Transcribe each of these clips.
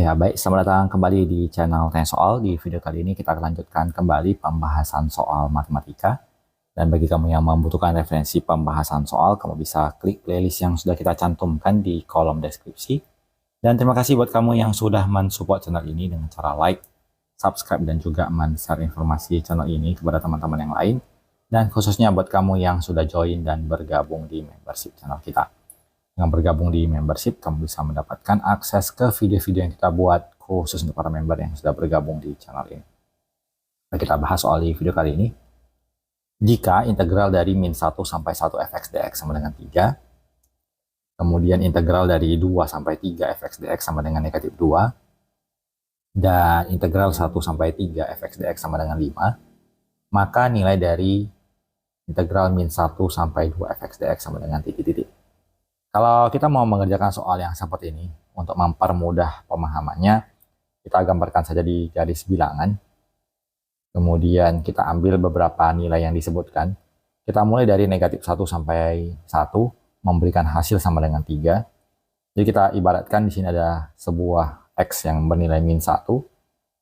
Ya, baik. Selamat datang kembali di channel Tanya Soal. Di video kali ini kita akan lanjutkan kembali pembahasan soal matematika. Dan bagi kamu yang membutuhkan referensi pembahasan soal, kamu bisa klik playlist yang sudah kita cantumkan di kolom deskripsi. Dan terima kasih buat kamu yang sudah mensupport channel ini dengan cara like, subscribe, dan juga men-share informasi channel ini kepada teman-teman yang lain. Dan khususnya buat kamu yang sudah join dan bergabung di membership channel kita. Dengan bergabung di membership, kamu bisa mendapatkan akses ke video-video yang kita buat khusus untuk para member yang sudah bergabung di channel ini. Nah, kita bahas soal di video kali ini. Jika integral dari min 1 sampai 1 fx dx sama dengan 3, kemudian integral dari 2 sampai 3 fx dx sama dengan negatif 2, dan integral 1 sampai 3 fx dx sama dengan 5, maka nilai dari integral min 1 sampai 2 fx dx sama dengan titik-titik. Kalau kita mau mengerjakan soal yang seperti ini, untuk mempermudah pemahamannya, kita gambarkan saja di garis bilangan. Kemudian kita ambil beberapa nilai yang disebutkan. Kita mulai dari negatif 1 sampai 1, memberikan hasil sama dengan 3. Jadi kita ibaratkan di sini ada sebuah X yang bernilai min 1,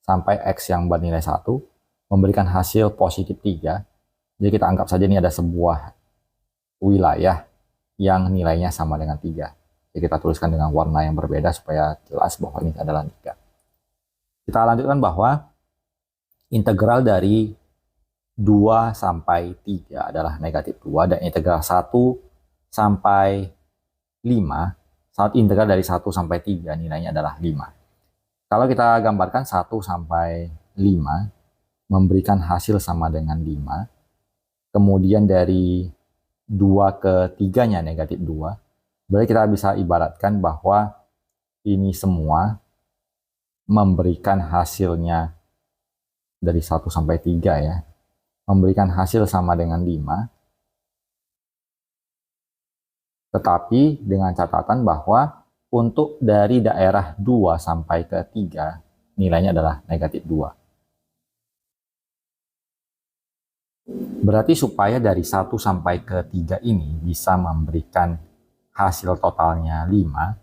sampai X yang bernilai 1, memberikan hasil positif 3. Jadi kita anggap saja ini ada sebuah wilayah yang nilainya sama dengan 3. Jadi kita tuliskan dengan warna yang berbeda supaya jelas bahwa ini adalah 3. Kita lanjutkan bahwa integral dari 2 sampai 3 adalah negatif 2, dan integral 1 sampai 5, saat integral dari 1 sampai 3 nilainya adalah 5. Kalau kita gambarkan 1 sampai 5 memberikan hasil sama dengan 5, kemudian dari 2 ke 3-nya negatif 2, berarti kita bisa ibaratkan bahwa ini semua memberikan hasilnya dari 1 sampai 3 ya, memberikan hasil sama dengan 5, tetapi dengan catatan bahwa untuk dari daerah 2 sampai ke 3 nilainya adalah negatif 2. Berarti supaya dari 1 sampai ke 3 ini bisa memberikan hasil totalnya 5,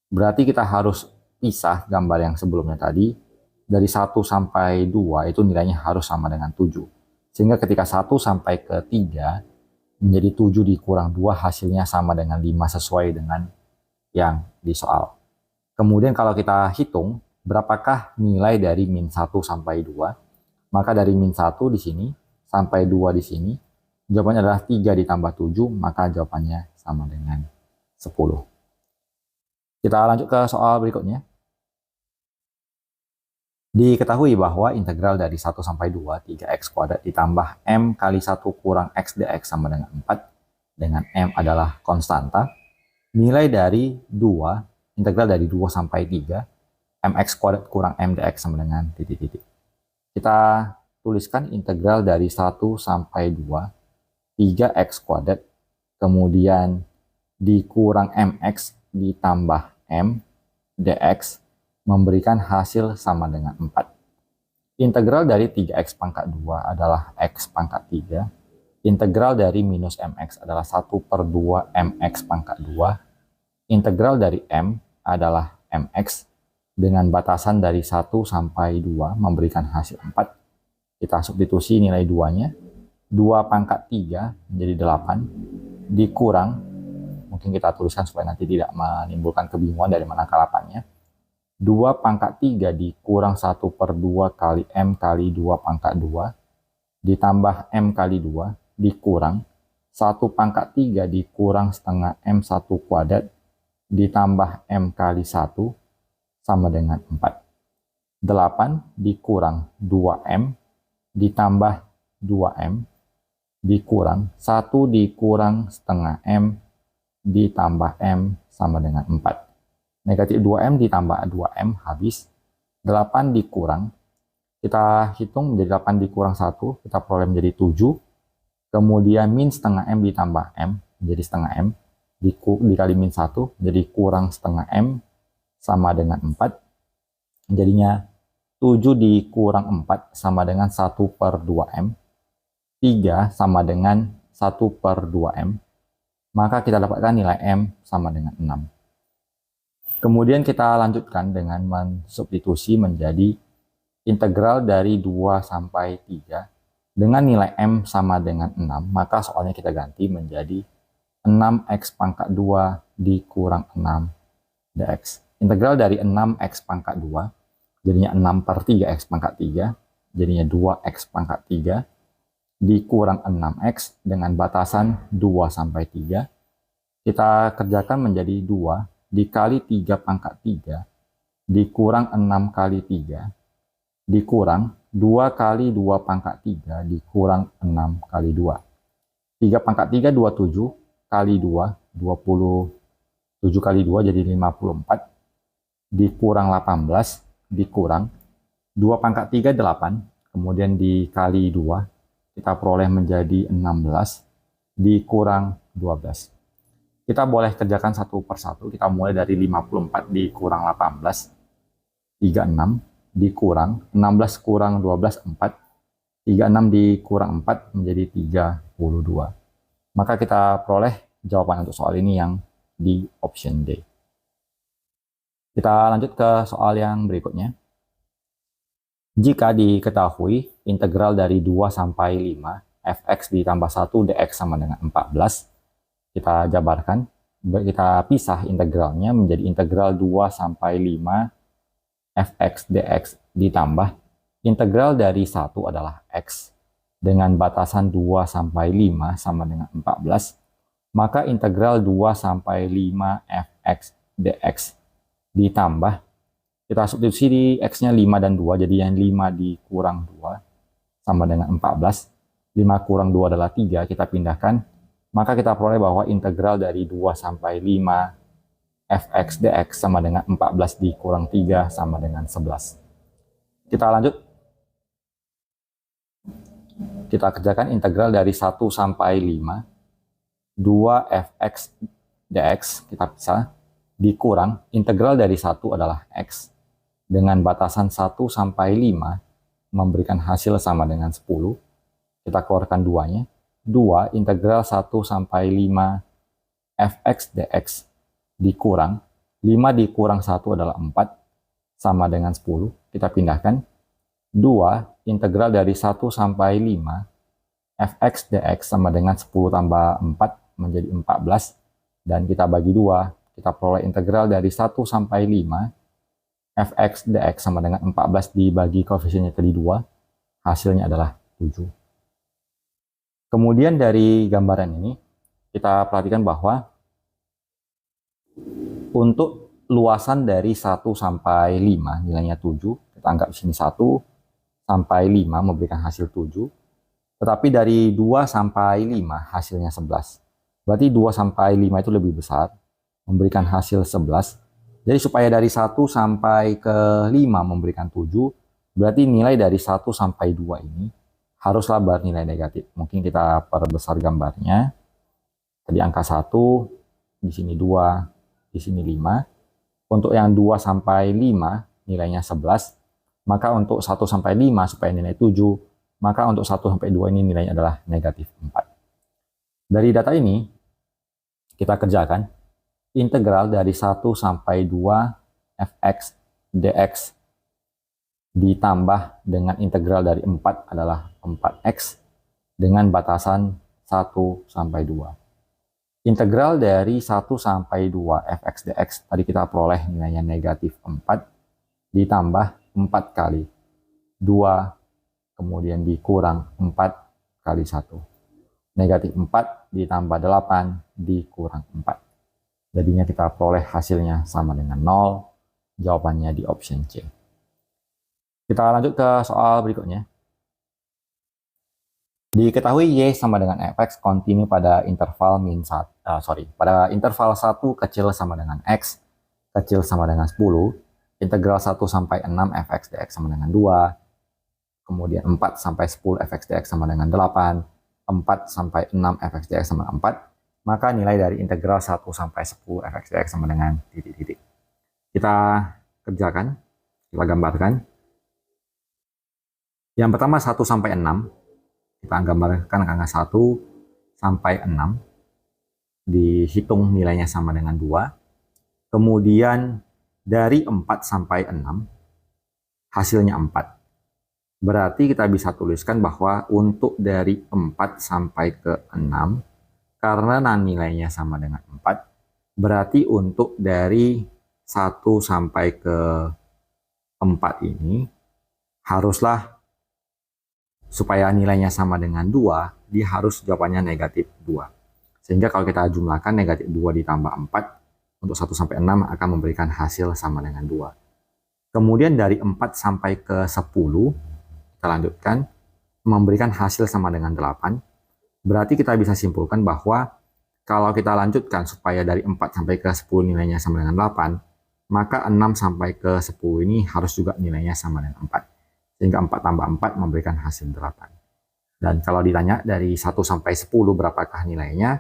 berarti kita harus pisah gambar yang sebelumnya tadi. Dari 1 sampai 2 itu nilainya harus sama dengan 7. Sehingga ketika 1 sampai ke 3 menjadi 7 dikurang 2 hasilnya sama dengan 5 sesuai dengan yang di soal. Kemudian kalau kita hitung berapakah nilai dari min 1 sampai 2, maka dari min 1 di sini sampai 2 di sini, jawabannya adalah 3 ditambah 7, maka jawabannya sama dengan 10. Kita lanjut ke soal berikutnya. Diketahui bahwa integral dari 1 sampai 2, 3x kuadrat ditambah m kali 1 kurang x dx sama dengan 4, dengan m adalah konstanta. Nilai dari 2, integral dari 2 sampai 3, mx kuadrat kurang m dx sama dengan titik-titik. Kita tuliskan integral dari 1 sampai 2, 3x kuadrat, kemudian dikurang mx ditambah m dx, memberikan hasil sama dengan 4. Integral dari 3x pangkat 2 adalah x pangkat 3. Integral dari minus mx adalah 1 per 2 mx pangkat 2. Integral dari m adalah mx, dengan batasan dari 1 sampai 2 memberikan hasil 4. Kita substitusi nilai 2-nya. 2 pangkat 3 menjadi 8. Dikurang, mungkin kita tuliskan supaya nanti tidak menimbulkan kebingungan dari mana ke 8-nya. 2 pangkat 3 dikurang 1 per 2 kali m kali 2 pangkat 2. Ditambah m kali 2. Dikurang 1 pangkat 3 dikurang setengah m 1 kuadrat. Ditambah m kali 1 sama dengan 4. 8 dikurang 2m ditambah 2m dikurang 1 dikurang setengah m ditambah m sama dengan 4. Negatif 2m ditambah 2m habis. 8 dikurang, kita hitung menjadi 8 dikurang 1, kita peroleh menjadi 7. Kemudian min setengah m ditambah m menjadi setengah m, dikali min 1 jadi kurang setengah m sama dengan 4. Jadinya 7 dikurang 4 sama dengan 1 per 2M. 3 sama dengan 1 per 2M. Maka kita dapatkan nilai M sama dengan 6. Kemudian kita lanjutkan dengan mensubstitusi menjadi integral dari 2 sampai 3 dengan nilai M sama dengan 6, maka soalnya kita ganti menjadi 6x pangkat 2 dikurang 6 dx. Integral dari 6x pangkat 2 jadinya 6 per 3x pangkat 3, jadinya 2x pangkat 3 dikurang 6x dengan batasan 2 sampai 3. Kita kerjakan menjadi 2 dikali 3 pangkat 3 dikurang 6 kali 3 dikurang 2 kali 2 pangkat 3 dikurang 6 kali 2. 3 pangkat 3 27 kali 2 27 kali 2 jadi 54 dikurang 18 dikurang 2 pangkat 3 8, kemudian dikali 2 kita peroleh menjadi 16 dikurang 12. Kita boleh kerjakan satu persatu. Kita mulai dari 54 dikurang 18, 36 dikurang 16 kurang 12, 4. 36 dikurang 4 menjadi 32. Maka kita peroleh jawaban untuk soal ini yang di option D. Kita lanjut ke soal yang berikutnya. Jika diketahui integral dari 2 sampai 5 fx ditambah 1 dx sama dengan 14, kita jabarkan, kita pisah integralnya menjadi integral 2 sampai 5 fx dx ditambah integral dari 1 adalah x dengan batasan 2 sampai 5 sama dengan 14, maka integral 2 sampai 5 fx dx ditambah, kita substitusi di x-nya 5 dan 2, jadi yang 5 dikurang 2 sama dengan 14, 5 kurang 2 adalah 3, kita pindahkan, maka kita peroleh bahwa integral dari 2 sampai 5 fx dx sama dengan 14 dikurang 3 sama dengan 11. Kita lanjut. Kita kerjakan integral dari 1 sampai 5, 2 fx dx, kita pisah, dikurang integral dari 1 adalah x dengan batasan 1 sampai 5 memberikan hasil sama dengan 10. Kita keluarkan 2-nya. 2 integral 1 sampai 5 fx dx dikurang 5 dikurang 1 adalah 4 sama dengan 10. Kita pindahkan. 2 integral dari 1 sampai 5 fx dx sama dengan 10 tambah 4 menjadi 14, dan kita bagi 2, kita peroleh integral dari 1 sampai 5 fx dx sama dengan 14 dibagi koefisiennya tadi 2, hasilnya adalah 7. Kemudian dari gambaran ini, kita perhatikan bahwa untuk luasan dari 1 sampai 5, nilainya 7, kita anggap di sini 1 sampai 5 memberikan hasil 7, tetapi dari 2 sampai 5 hasilnya 11. Berarti 2 sampai 5 itu lebih besar, memberikan hasil 11. Jadi supaya dari 1 sampai ke 5 memberikan 7, berarti nilai dari 1 sampai 2 ini haruslah bernilai negatif. Mungkin kita perbesar gambarnya. Tadi angka 1, di sini 2, di sini 5. Untuk yang 2 sampai 5 nilainya 11. Maka untuk 1 sampai 5 supaya nilai 7, maka untuk 1 sampai 2 ini nilainya adalah negatif 4. Dari data ini kita kerjakan integral dari 1 sampai 2 fx dx ditambah dengan integral dari 4 adalah 4x dengan batasan 1 sampai 2. Integral dari 1 sampai 2 fx dx tadi kita peroleh nilainya negatif 4 ditambah 4 kali 2 kemudian dikurang 4 kali 1. Negatif 4 ditambah 8 dikurang 4. Jadinya kita peroleh hasilnya sama dengan 0. Jawabannya di option C. Kita lanjut ke soal berikutnya. Diketahui Y sama dengan fx kontinu pada interval pada interval 1 kecil sama dengan x kecil sama dengan 10, integral 1 sampai 6 fx dx sama dengan 2, kemudian 4 sampai 10 fx dx sama dengan 8, 4 sampai 6 fx dx sama dengan 4, maka nilai dari integral 1 sampai 10 fx dx sama dengan titik-titik. Kita kerjakan, kita gambarkan. Yang pertama 1 sampai 6, kita gambarkan angka 1 sampai 6, dihitung nilainya sama dengan 2. Kemudian dari 4 sampai 6, hasilnya 4. Berarti kita bisa tuliskan bahwa untuk dari 4 sampai ke 6, karena nilainya sama dengan 4, berarti untuk dari 1 sampai ke 4 ini, haruslah supaya nilainya sama dengan 2, dia harus jawabannya negatif 2. Sehingga kalau kita jumlahkan negatif 2 ditambah 4, untuk 1 sampai 6 akan memberikan hasil sama dengan 2. Kemudian dari 4 sampai ke 10, kita lanjutkan, memberikan hasil sama dengan 8. Berarti kita bisa simpulkan bahwa kalau kita lanjutkan supaya dari 4 sampai ke 10 nilainya sama dengan 8, maka 6 sampai ke 10 ini harus juga nilainya sama dengan 4. Sehingga 4 tambah 4 memberikan hasil 8. Dan kalau ditanya dari 1 sampai 10 berapakah nilainya,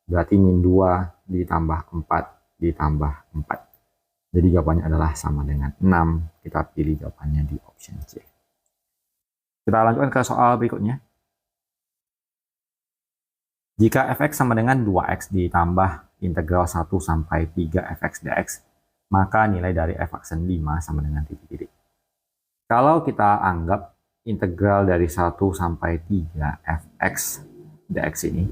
berarti min 2 ditambah 4 ditambah 4. Jadi jawabannya adalah sama dengan 6. Kita pilih jawabannya di option C. Kita lanjutkan ke soal berikutnya. Jika fx sama dengan 2x ditambah integral 1 sampai 3 fx dx, maka nilai dari f aksen 5 sama dengan titik-titik. Kalau kita anggap integral dari 1 sampai 3 fx dx ini,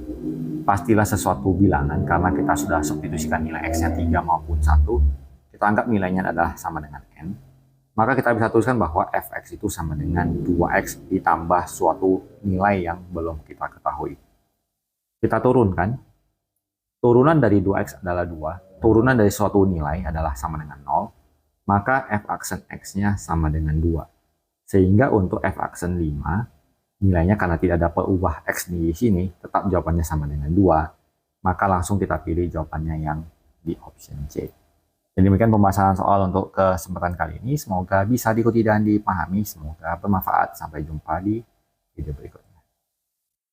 pastilah sesuatu bilangan karena kita sudah substitusikan nilai x-nya 3 maupun 1. Kita anggap nilainya adalah sama dengan n. Maka kita bisa tuliskan bahwa fx itu sama dengan 2x ditambah suatu nilai yang belum kita ketahui. Kita turunkan. Turunan dari 2x adalah 2. Turunan dari suatu nilai adalah sama dengan 0. Maka f aksen x-nya sama dengan 2. Sehingga untuk f aksen 5, nilainya karena tidak ada perubahan x di sini, tetap jawabannya sama dengan 2. Maka langsung kita pilih jawabannya yang di option C. Jadi demikian pembahasan soal untuk kesempatan kali ini. Semoga bisa diikuti dan dipahami. Semoga bermanfaat. Sampai jumpa di video berikutnya.